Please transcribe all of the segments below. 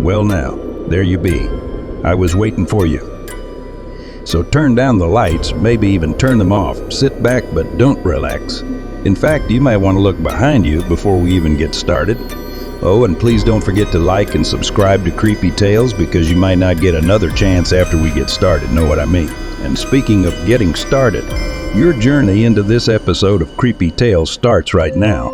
Well now, there you be. I was waiting for you. So turn down the lights, maybe even turn them off. Sit back, but don't relax. In fact, you might want to look behind you before we even get started. Oh, and please don't forget to like and subscribe to Creepy Tales, because you might not get another chance after we get started, know what I mean? And speaking of getting started, your journey into this episode of Creepy Tales starts right now.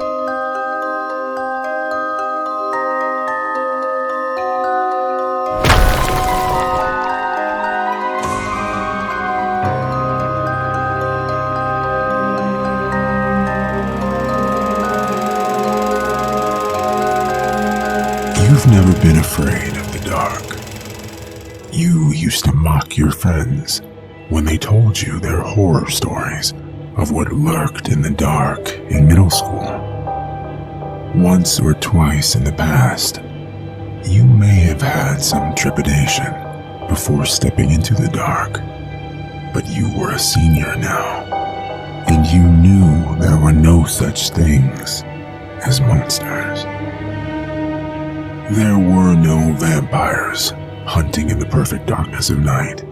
You've never been afraid of the dark. You used to mock your friends when they told you their horror stories of what lurked in the dark in middle school. Once or twice in the past, you may have had some trepidation before stepping into the dark, but you were a senior now, and you knew there were no such things as monsters. There were no vampires hunting in the perfect darkness of night.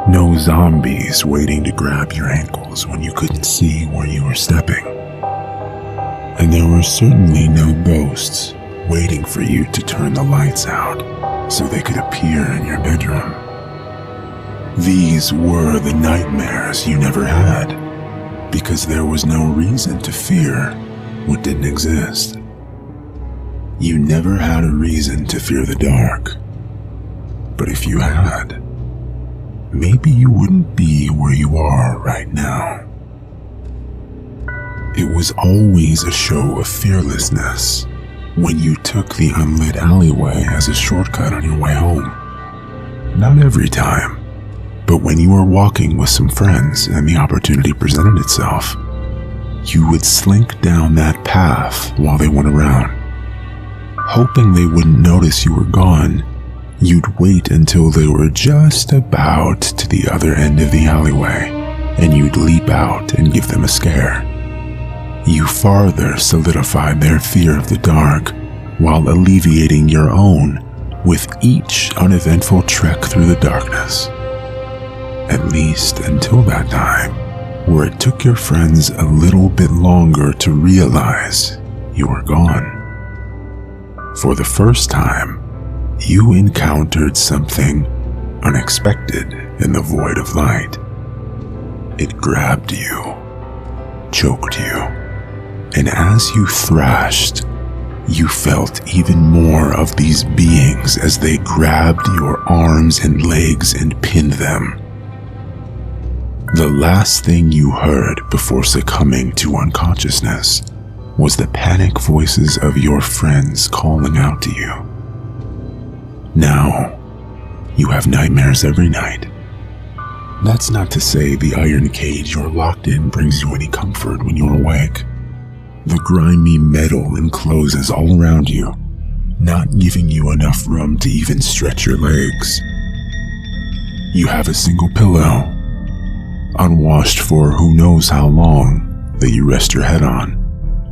No zombies waiting to grab your ankles when you couldn't see where you were stepping. And there were certainly no ghosts waiting for you to turn the lights out so they could appear in your bedroom. These were the nightmares you never had, because there was no reason to fear what didn't exist. You never had a reason to fear the dark. But if you had, maybe you wouldn't be where you are right now. It was always a show of fearlessness when you took the unlit alleyway as a shortcut on your way home. Not every time, but when you were walking with some friends and the opportunity presented itself, you would slink down that path while they went around. Hoping they wouldn't notice you were gone, you'd wait until they were just about to the other end of the alleyway, and you'd leap out and give them a scare. You farther solidified their fear of the dark, while alleviating your own with each uneventful trek through the darkness. At least until that time, where it took your friends a little bit longer to realize you were gone. For the first time, you encountered something unexpected in the void of light. It grabbed you, choked you, and as you thrashed, you felt even more of these beings as they grabbed your arms and legs and pinned them. The last thing you heard before succumbing to unconsciousness was the panic voices of your friends calling out to you. Now, you have nightmares every night. That's not to say the iron cage you're locked in brings you any comfort when you're awake. The grimy metal encloses all around you, not giving you enough room to even stretch your legs. You have a single pillow, unwashed for who knows how long, that you rest your head on,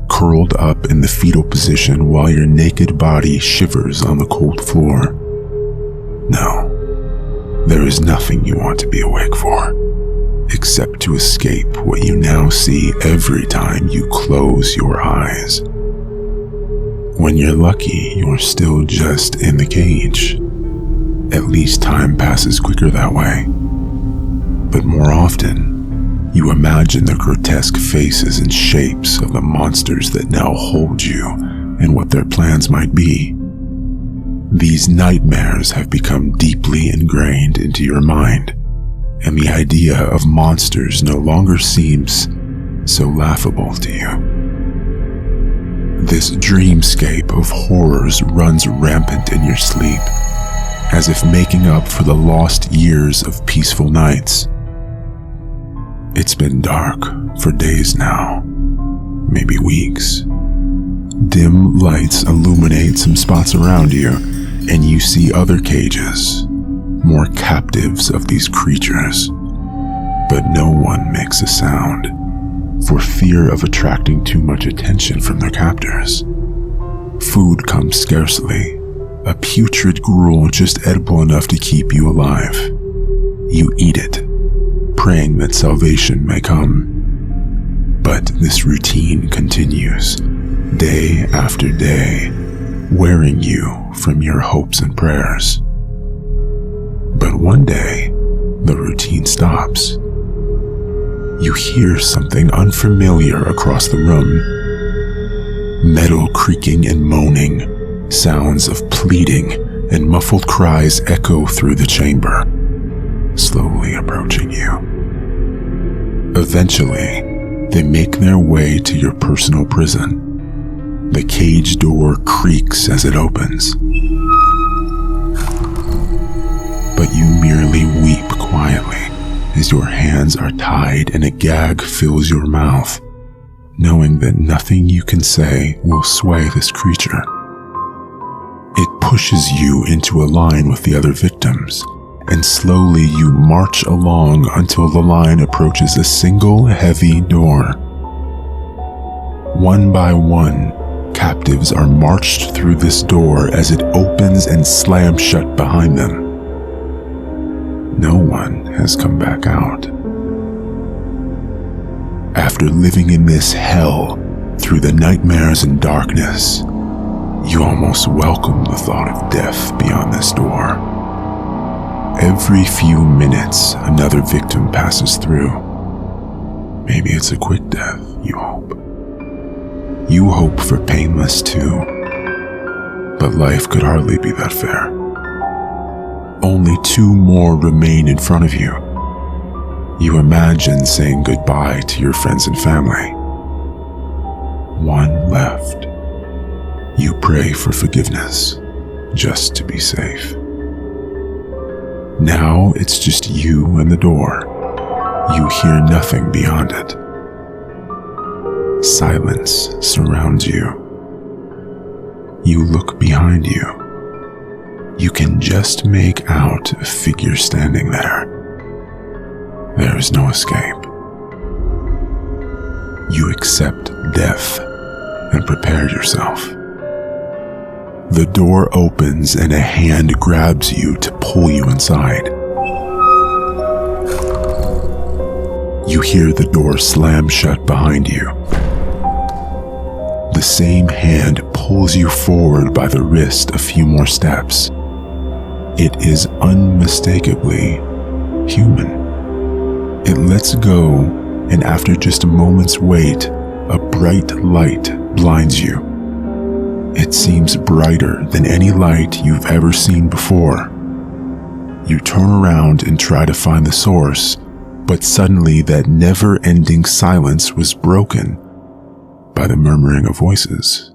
curled up in the fetal position while your naked body shivers on the cold floor. No, there is nothing you want to be awake for, except to escape what you now see every time you close your eyes. When you're lucky, you're still just in the cage. At least time passes quicker that way. But more often, you imagine the grotesque faces and shapes of the monsters that now hold you and what their plans might be. These nightmares have become deeply ingrained into your mind, and the idea of monsters no longer seems so laughable to you. This dreamscape of horrors runs rampant in your sleep, as if making up for the lost years of peaceful nights. It's been dark for days now, maybe weeks. Dim lights illuminate some spots around you, and you see other cages, more captives of these creatures. But no one makes a sound, for fear of attracting too much attention from their captors. Food comes scarcely, a putrid gruel just edible enough to keep you alive. You eat it, praying that salvation may come. But this routine continues, day after day, wearing you from your hopes and prayers. But one day, the routine stops. You hear something unfamiliar across the room. Metal creaking and moaning, sounds of pleading and muffled cries echo through the chamber, slowly approaching you. Eventually, they make their way to your personal prison. The cage door creaks as it opens. But you merely weep quietly as your hands are tied and a gag fills your mouth, knowing that nothing you can say will sway this creature. It pushes you into a line with the other victims, and slowly you march along until the line approaches a single heavy door. One by one, captives are marched through this door as it opens and slams shut behind them. No one has come back out. After living in this hell through the nightmares and darkness, you almost welcome the thought of death beyond this door. Every few minutes, another victim passes through. Maybe it's a quick death, you hope. You hope for painless too, but life could hardly be that fair. Only 2 more remain in front of you. You imagine saying goodbye to your friends and family. 1 left. You pray for forgiveness, just to be safe. Now it's just you and the door. You hear nothing beyond it. Silence surrounds you. You look behind you. You can just make out a figure standing there. There is no escape. You accept death and prepare yourself. The door opens and a hand grabs you to pull you inside. You hear the door slam shut behind you. The same hand pulls you forward by the wrist a few more steps. It is unmistakably human. It lets go, and after just a moment's wait, a bright light blinds you. It seems brighter than any light you've ever seen before. You turn around and try to find the source, but suddenly that never-ending silence was broken by the murmuring of voices.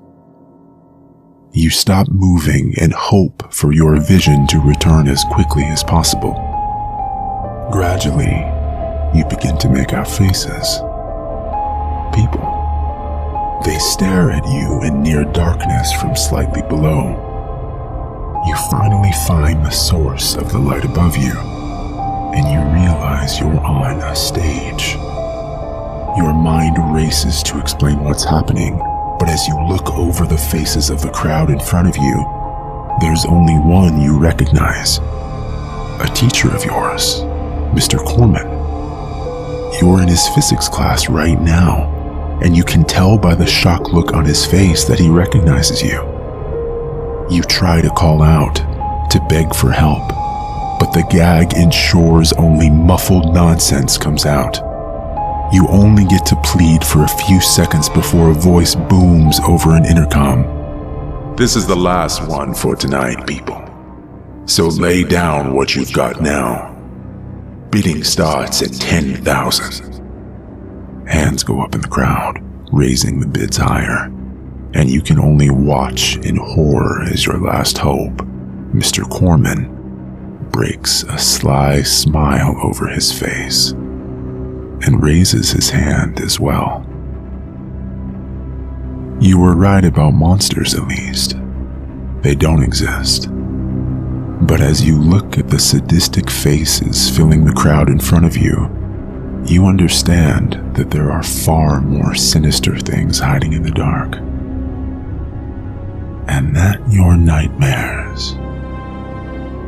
You stop moving and hope for your vision to return as quickly as possible. Gradually, you begin to make out faces. People. They stare at you in near darkness from slightly below. You finally find the source of the light above you, and you realize you're on a stage. Your mind races to explain what's happening, but as you look over the faces of the crowd in front of you, there's only one you recognize. A teacher of yours, Mr. Corman. You're in his physics class right now, and you can tell by the shocked look on his face that he recognizes you. You try to call out, to beg for help, but the gag ensures only muffled nonsense comes out. You only get to plead for a few seconds before a voice booms over an intercom. This is the last one for tonight, people. So lay down what you've got now. Bidding starts at 10,000. Hands go up in the crowd, raising the bids higher, and you can only watch in horror as your last hope, Mr. Corman, breaks a sly smile over his face and raises his hand as well. You were right about monsters, at least. They don't exist. But as you look at the sadistic faces filling the crowd in front of you, you understand that there are far more sinister things hiding in the dark. and that your nightmares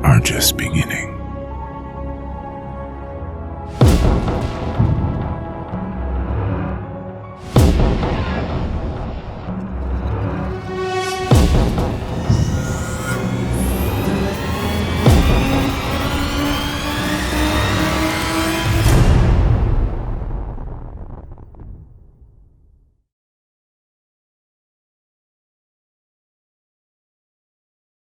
are just beginning.